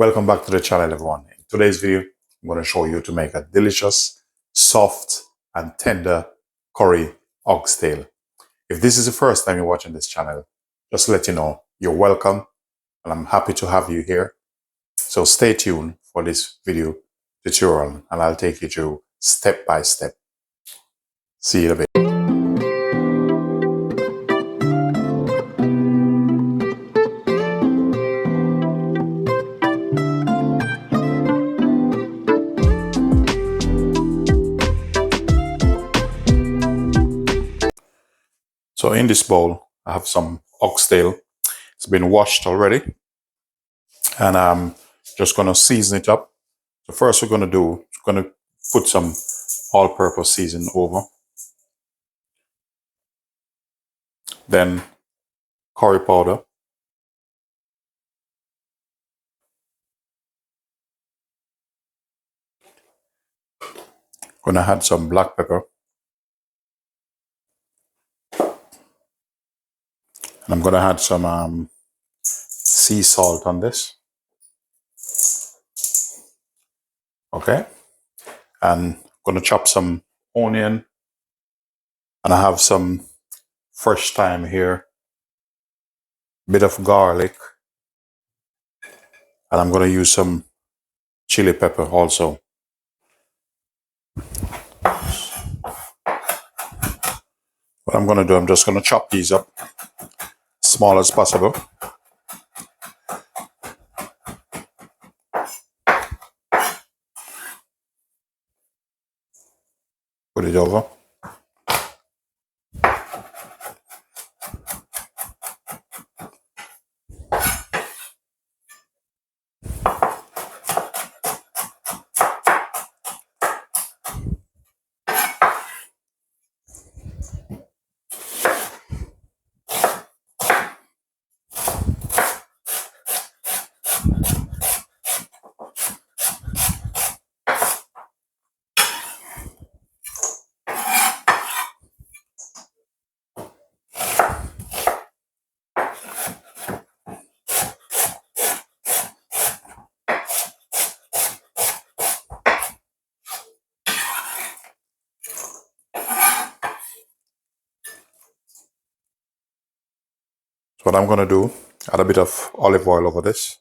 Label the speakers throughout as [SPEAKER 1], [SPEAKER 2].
[SPEAKER 1] Welcome back to the channel, everyone. In today's video, I'm going to show you to make a delicious, soft and tender curry oxtail. If this is the first time you're watching this channel, just to let you know, you're welcome and I'm happy to have you here. So stay tuned for this video tutorial and I'll take you through step by step. See you in a bit. So in this bowl, I have some oxtail. It's been washed already. And I'm just going to season it up. So first we're going to put some all-purpose seasoning over. Then curry powder. Going to add some black pepper. And I'm going to add some sea salt on this. Okay. And I'm going to chop some onion. And I have some fresh thyme here. Bit of garlic. And I'm going to use some chili pepper also. What I'm going to do, I'm just going to chop these up as small as possible. Put it over. So what I'm going to do, add a bit of olive oil over this.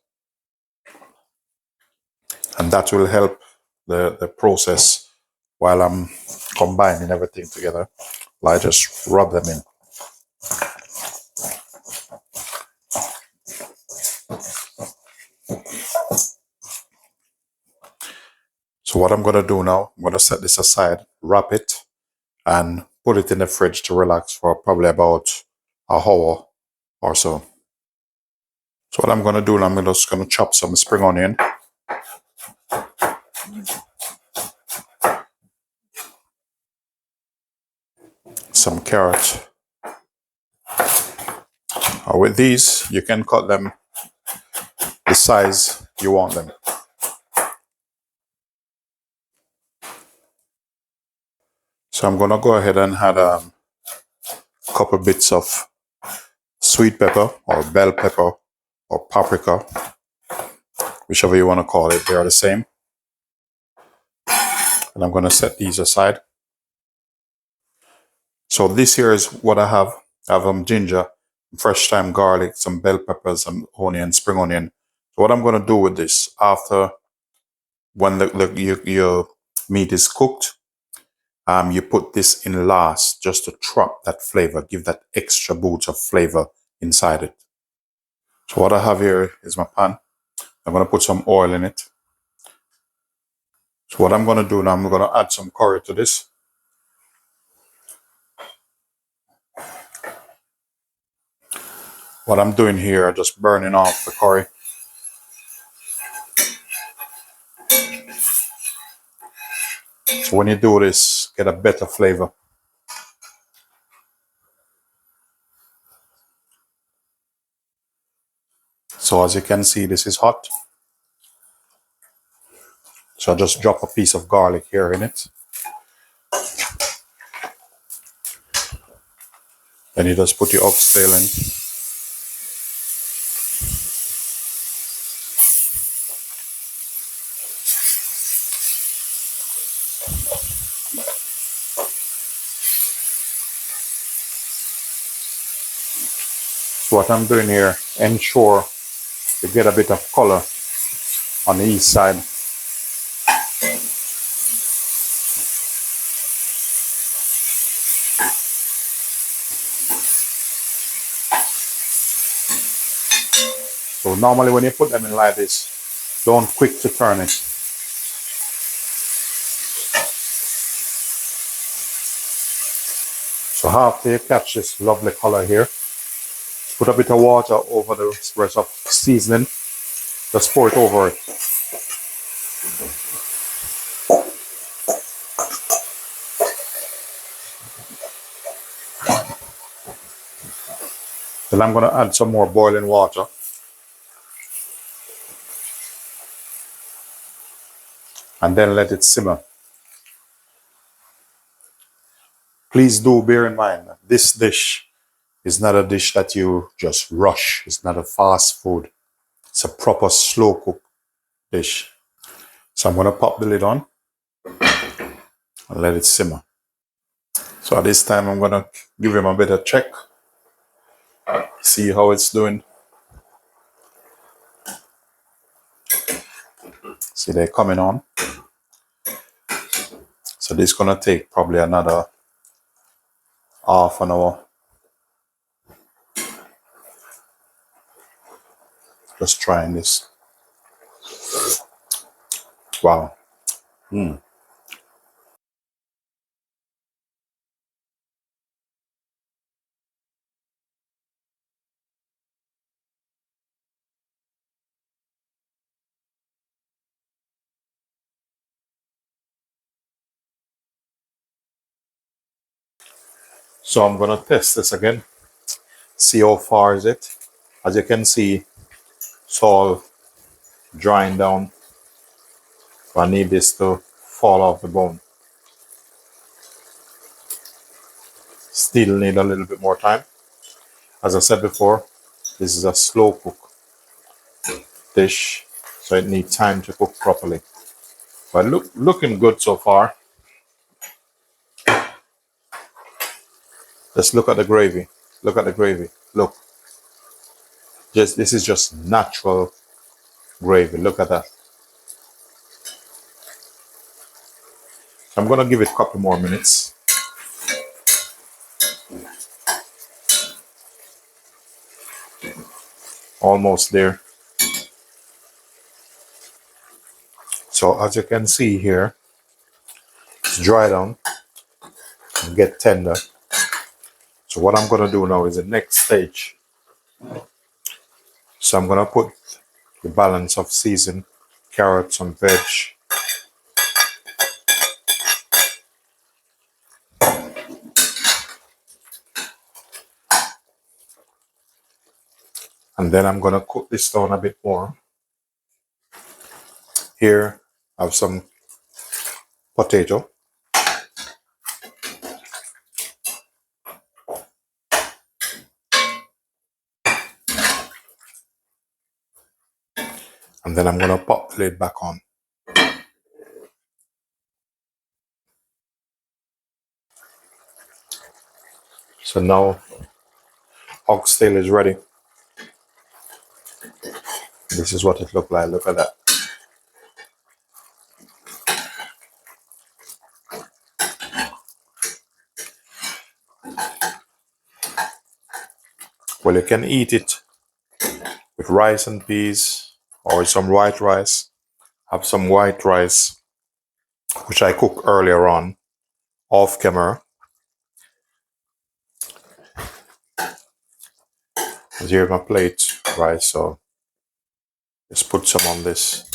[SPEAKER 1] And that will help the process while I'm combining everything together. I just rub them in. So what I'm going to do now, I'm going to set this aside, wrap it, and put it in the fridge to relax for probably about an hour or so. So what I'm going to do, I'm just going to chop some spring onion. Some carrot. With these, you can cut them the size you want them. So I'm going to go ahead and add a couple bits of sweet pepper or bell pepper or paprika, whichever you want to call it, they are the same. And I'm going to set these aside. So this here is what I have. I have ginger, fresh thyme, garlic, some bell peppers, some onion, spring onion. So what I'm going to do with this, after when your meat is cooked, you put this in last just to trap that flavor, give that extra boost of flavor inside it. So what I have here is my pan. I'm going to put some oil in it. So what I'm going to do now, I'm going to add some curry to this. What I'm doing here, I'm just burning off the curry. So when you do this, get a better flavor. So as you can see, this is hot. So I just drop a piece of garlic here in it. Then you just put your oxtail in. So what I'm doing here, ensure you get a bit of color on the east side. So normally when you put them in like this, don't quick to turn it. So after you catch this lovely color here, put a bit of water over the rest of seasoning. Just pour it over it. Then I'm going to add some more boiling water. And then let it simmer. Please do bear in mind that this dish is not a dish that you just rush. It's not a fast food. It's a proper slow cook dish. So I'm going to pop the lid on and let it simmer. So at this time I'm going to give him a bit of check. See how it's doing. See, they're coming on. So this is going to take probably another half an hour. Just trying this. Wow. So I'm going to test this again. See how far is it. As you can see, it's all drying down. So I need this to fall off the bone. Still need a little bit more time. As I said before, this is a slow cook dish, so it needs time to cook properly. But looking good so far. Just look at the gravy. Look at the gravy. Look. This is just natural gravy. Look at that. I'm gonna give it a couple more minutes. Almost there. So as you can see here, it's dry down and get tender. So what I'm gonna do now is the next stage. So I'm gonna put the balance of seasoned carrots and veg. And then I'm gonna cook this down a bit more. Here I have some potato. And then I'm gonna pop the lid back on. So now oxtail is ready. This is what it looked like. Look at that. Well, you can eat it with rice and peas or some white rice. Have some white rice, which I cooked earlier on, off camera. Here's my plate, rice, so just put some on this.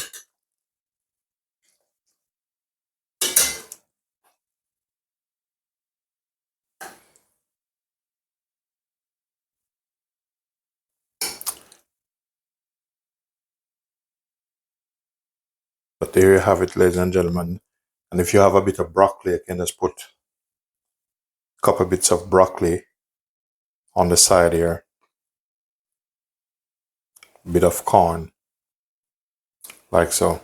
[SPEAKER 1] But there you have it, ladies and gentlemen. And if you have a bit of broccoli, you can just put a couple bits of broccoli on the side here. A bit of corn, like so.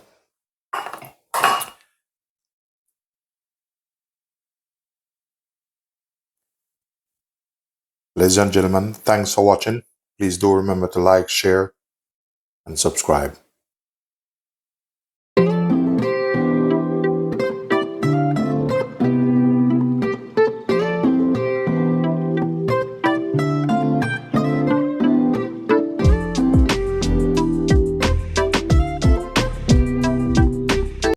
[SPEAKER 1] Ladies and gentlemen, thanks for watching. Please do remember to like, share, and subscribe.